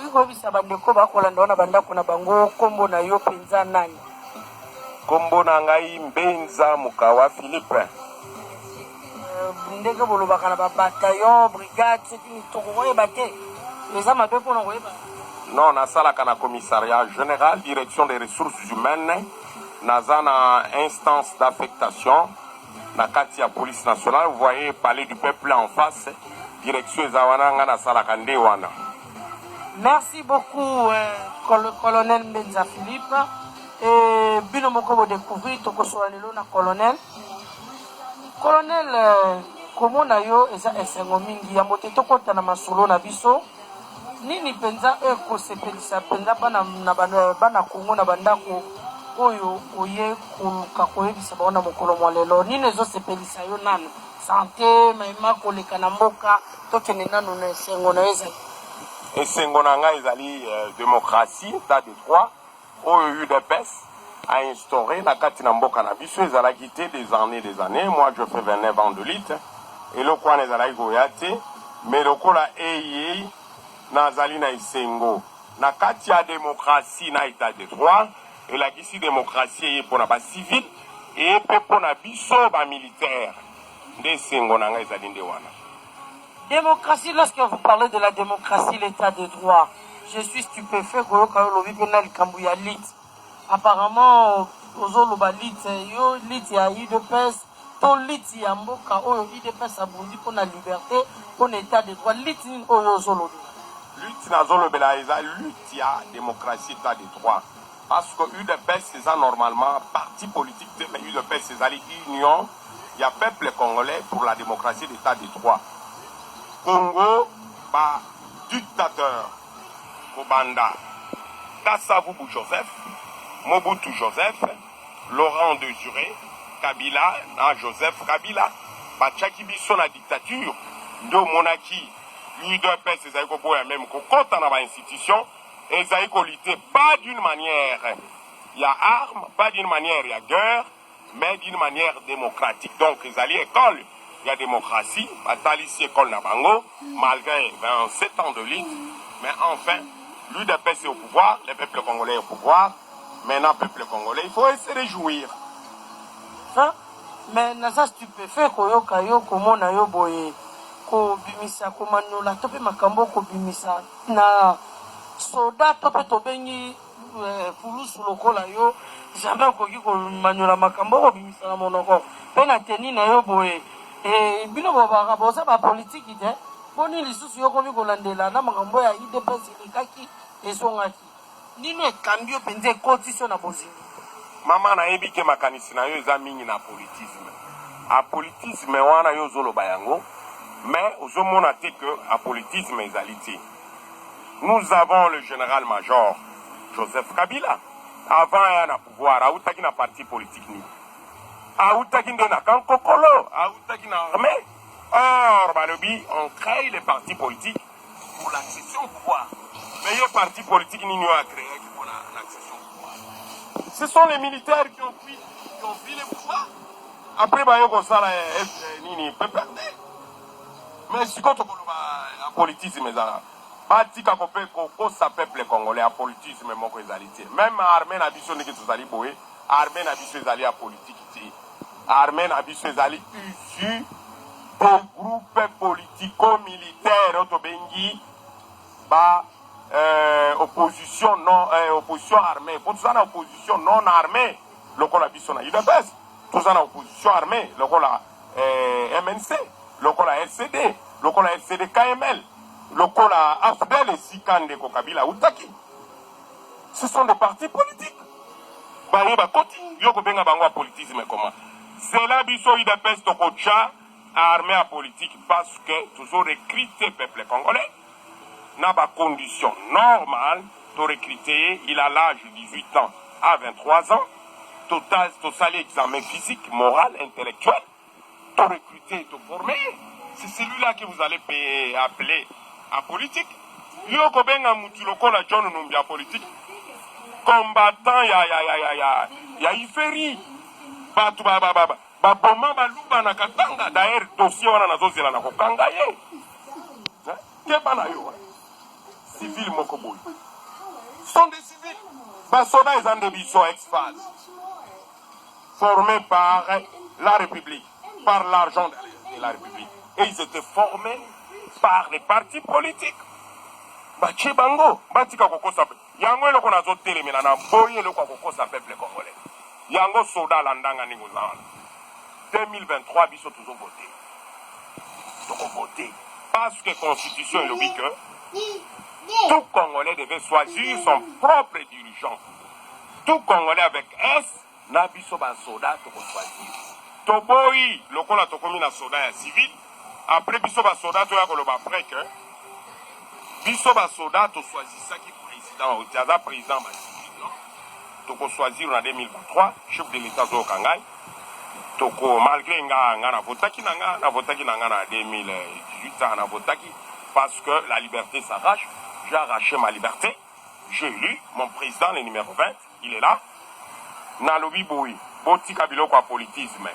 okoki koyebisa bandeko bakolanda wana bandako na bango kombo na yo penza nani? Kombo na ngai Mbenza Mukawa Philippe. Ndenge bolobaka na bataillon brigade c'est tokokoyeba te eza mabe mpona koyeba? Non, nasalaka na commissariat général direction des ressources humaines naza na instance d'affectation na kati ya police nationale. Vous voyez palais du peuple en face, direction eza wana nga nasalaka nde wana. Merci beaucoup colonel Mbenza Philippe. Et bino moko bo découvrir to kosola lelo na colonel. Colonel komona yo eza esengo mingi ya moto tokota na masolo na biso. Nini penza eko sepelisa penza bana Kongo na bandako oyo oye kuluka koyebisa baona mokolo mwa lelo. Nini ezo sepelisa yo nanu? Santé maima koleka na mboka tokende nanu na esengo na eza. Esengo na nga ezali démocratie, état de droit. Oyo UDPS a instauré na kati na mboka na biso ezalaki te des années. Moi je fais 29 ans de lutte et le kwana ezalaki koya te mais lokola eye nazali na esengo na kati ya démocratie na état de droit elakisi démocratie eye mpona bacivile eye mpe mpona biso bamilitaire nde esengo na ngai ezali nde wana. Démocratie, lorsque vous parlez de la démocratie, l'état de droit, je suis stupéfait que apparemment, ozoloba lit yo lit ya UDPS, ton lit ya mboka oyo UDPS abundi pour la liberté, pour l'état de droit, lit oyo ozoloba. Lutte na zolobela eza lutte ya démocratie état de droit. Parce que UDPS c'est ça normalement parti politique, mais UDPS c'est ça l'union, il y a peuple congolais pour la démocratie d'état de droit. Congo, ba dictateur Kobanda, Kasavubu Joseph, Mobutu Joseph, Laurent Désiré, Kabila, Joseph Kabila, Bachaki biso na dictature, ndo monaki, l'UDPS ezali koboya même kokota na ba institution, ezali kolite pas d'une manière, il y a arme, pas d'une manière, il y a guerre, mais d'une manière démocratique. Donc ezali école, il y a démocratie, Batalisi école na bango, malgré 27 ans de lutte, mais enfin, l'UDPS est au pouvoir, le peuple congolais est au pouvoir. Maintenant, peuple congolais, il faut se réjouir. Ça, mais nasa stupéfait koyoka yo komona yo boye ko bimisa ko manola tope makambo ko bimisa na soda tope tobengi pulusu lokola yo jamais koki ko manola makambo ko bimisa na monoko pe na teni na yo boye bino bobaka boza ba politique te boni lisusu yo komi kolandela na makambo ya IDPS likaki esongaki nino ekambi yo penze kotiso na bozinga. Mama na yebi ke makanisi na yo eza mingi na politisme. A politisme wana yo zoloba yango, mais ozomona te que a politisme ezali te. Nous avons le général-major Joseph Kabila. Avant ya na pouvoir, autaki na parti politique ni. Autaki nde na kankokolo, autaki na armée. Or, balobi, on crée les partis politiques pour l'accession au pouvoir. Mais les partis politiques n'y ont créé pour l'accession au pouvoir. Ce sont les militaires qui ont pris le pouvoir. Après, Nini peut perdre. Mais si quand on la politisme, Batika Koko, ça peuple congolais, à politisme, même armée n'a pas besoin de se armée n'a pas besoin d'aller à politique. Armée n'a pas besoin d'aller issu des groupes politico-militaires, Otobengi, opposition non opposition armée. Pour tout ça, na opposition non armée. Le col a biso na UDPS. Tout ça na opposition armée. Le col a MNC. Le col a LCD. Le col a LCD KML. Le col a AFDEL et Sikande Kokabila Outaki. Ce sont des partis politiques. Bah bah koti. Yoko benga bangwa politisme comment? C'est là biso UDPS tokocha armée à politique parce que toujours recruter peuple congolais. N'a pas condition normale de recruter, il a l'âge de 18 ans à 23 ans, total examen physique, moral, intellectuel, de recruter, de former. C'est celui-là que vous allez appeler à politique. Yoko benga mutiloko la John Numbia politique. Combattant, ya iferi. Batu boma baluba na katanga. D'ailleurs, dossier wana na zozela na kokanga ye. Keba na yo. civils Mokoboy. Sont des civils. Basoda et Zandebi sont ex-phase. Formés par la République, par l'argent de la République. Et ils étaient formés par les partis politiques. Bachi bango, batika koko sa yango eloko nazo telemela na boye eloko koko sa peuple congolais. Yango soda landanga ningo zana. 2023 biso toujours voté. Donc voté parce que constitution est logique que tout Congolais devait choisir son propre dirigeant. Tout Congolais avec S na biso ba soda to choisir. Toboyi lokola tokomi na soda ya civil après biso ba soda to ya koloba après que biso ba soda to choisir qui président au tiaza président ba civil non to choisir en 2023 chef de l'état zo kangai to ko malgré nga na votaki na 2018 na votaki parce que la liberté s'arrache. J'ai arraché ma liberté, j'ai élu mon président le numéro 20, il est là. Nalobi boui boti kabilo kwa politisme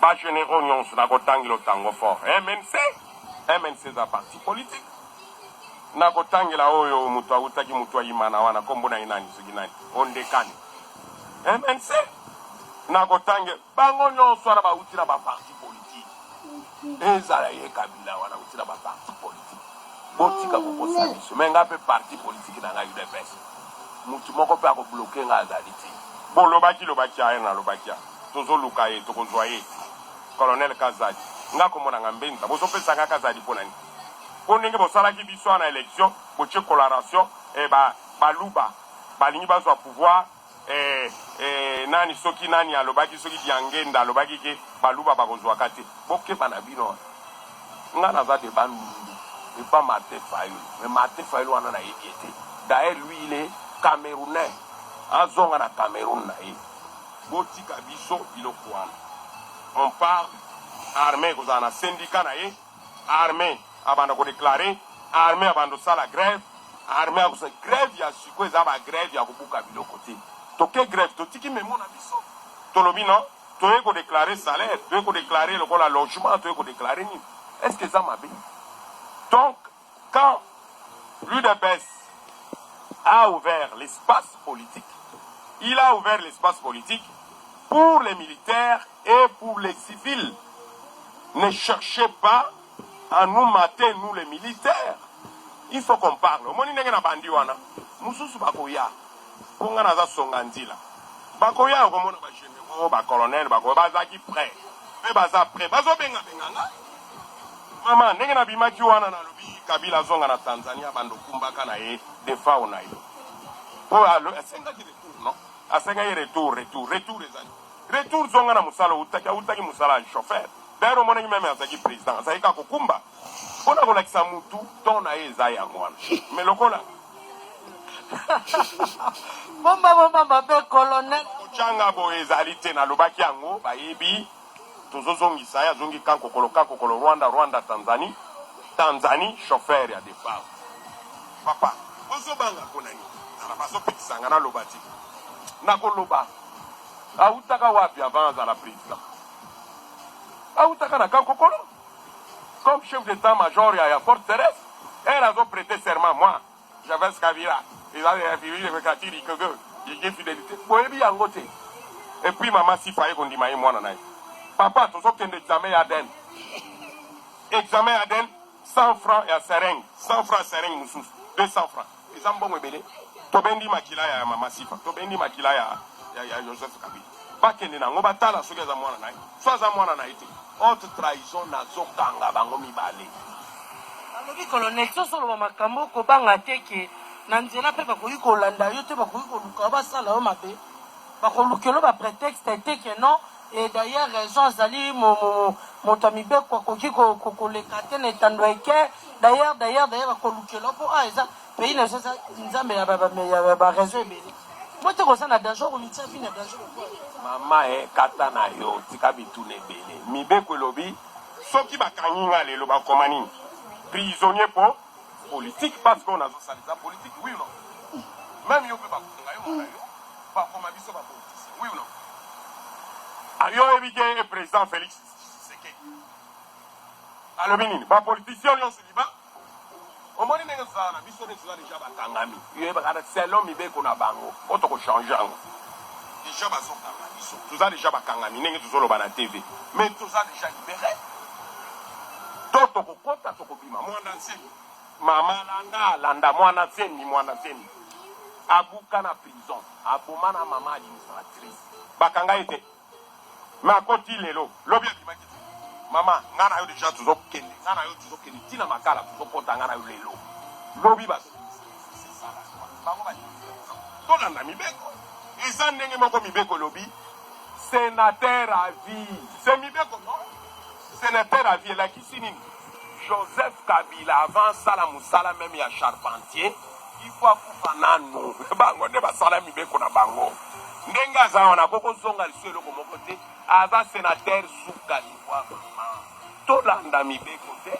ba généraux nyonso na kotangelo tango fort MNC za parti politique na kotangela oyo mutu awutaki mutu ayimana wana kombo na inani soki nani ondekani MNC na kotange bango nyonso wana bauti na baparti politique ezala ye kabila wana uti na baparti politique botika kokosa biso me nga mpe parti politique na ngai UDPS mutu moko mpe akobloke nga azali te bolobaki aye nalobaki ya tozoluka ye tokozwa ye colonel Kazadi nga komona nga mbenza bozopesanga Kazadi mpo nani mpo ndenge bosalaki biso na élection botie coloration baluba balingi bazwa pouvoir nani soki nani alobaki soki diangenda alobaki ke baluba bakozwaka te bokeba na bino nga naza de bandundu et pas Martin Fayulu mais Martin Fayulu wana na yebi ete d'ailleurs lui il est camerounais azonga na Cameroun na ye botika biso biloko wana on parle armée kozala na syndicat na ye armée abanda kodéclare armée abanda osala grève armée akosa grève ya siko eza bagrève ya kobuka biloko te toke grève totiki memo na biso tolobi non toye kodéclare salaire toye kodéclare lokola logement toye kodéclare nini est-ce que eza mabe donc quand l'UDPS a ouvert l'espace politique il a ouvert l'espace politique pour les militaires et pour les civils. Ne cherchez pas à nous mater, nous les militaires. Il faut qu'on parle. Moni ndenge na bandi wana. Mususu bakoya. Ponga naza songandila. Bakoya komona ba généraux, ba colonel, bakoya bazaki prêt. Mais baza prêt. Bazo benga nga. Mama ndenge na bimaki wana na lobi Kabila zonga na Tanzania bando kumbaka na ye defa ona yo. Po alo esenga ki retour non? Asenga ye retour les amis. Retour zonga na musala utaki musala chauffeur. D'ailleurs mon même azaki président, azaki ka kokumba. Ona ko lakisa mutu tona ye za yango wana. Mais lokola bomba be colonel changa bo ezali te na lobaki yango bayebi tozozongisa ya zongi kankokolo Rwanda Tanzanie chauffeur ya départ. Papa ozobanga konani na baso petisanga na lobati na koloba autaka wapi avant à la président autaka na kankokolo comme chef d'état-major ya force terrestre elle a prêté serment moi j'avais Skavira ils avaient affirmé avec Katiri que il y a fidélité boyebi yango te et puis maman si faye kondima ye mwana naye papa tozokende examen Aden 100 francs ya seringue 100 francs seringue mususu 200 francs eza mbongo ebele tobendi makila ya mama sifa tobendi makila ya Joseph Kabila bakende nango batala soki eza mwana na ye so aza mwana na ye te haute trahison nazokanga bango mibale alobi colonel tosoloba makambo kobanga te ke na nzela mpe bakoki kolanda yo te bakoki koluka basala yo mabe bakolukela baprétexte te ke non et d'ailleurs raison azali moto amibeko akoki koleka te na etando eke d'ailleurs bakolukela mpo eza pays na sosa nzambe ya baraison ebele mo te koza na danger komitia vi na danger mama kata na yo tika bituna ebele mibeko elobi soki bakangi nga lelo bakoma nini prisonnier po politique parce qu'on azosalisa politique oui ou non même yo mpe bakonga yo mona yo bakoma biso bapoliticien oui ou non ayo ebike président Félix Tshisekedi alobi nini bapoliticien nyonso liba omoni ndenge tozala na biso nde toza deja bakangami yoyebaka selon mibeko na bango po tokochange yango deja bazokanga biso toza deja bakangami ndenge tozoloba na tv mais toza deja libere to tokokota tokobima mwana nseni mama landa mwana nseni abuka na prison aboma na mama administratrice bakanga ete mais akoti lelo lobi abimaki te mama nga na yo deja tozokende ntina makala tozokota nga na yo lelo lobi tolanda mibeko eza ndenge moko mibeko lobi sénateur à vie c'est mibeko non sénateur à vie elakisi nini Joseph Kabila avant sala musala même ya charpentier il faut akufa nano bango nde basala mibeko na bango ndenge aza wana kokozonga liso eloko moko te aza sénateur suka liwa mama tolanda mibeko te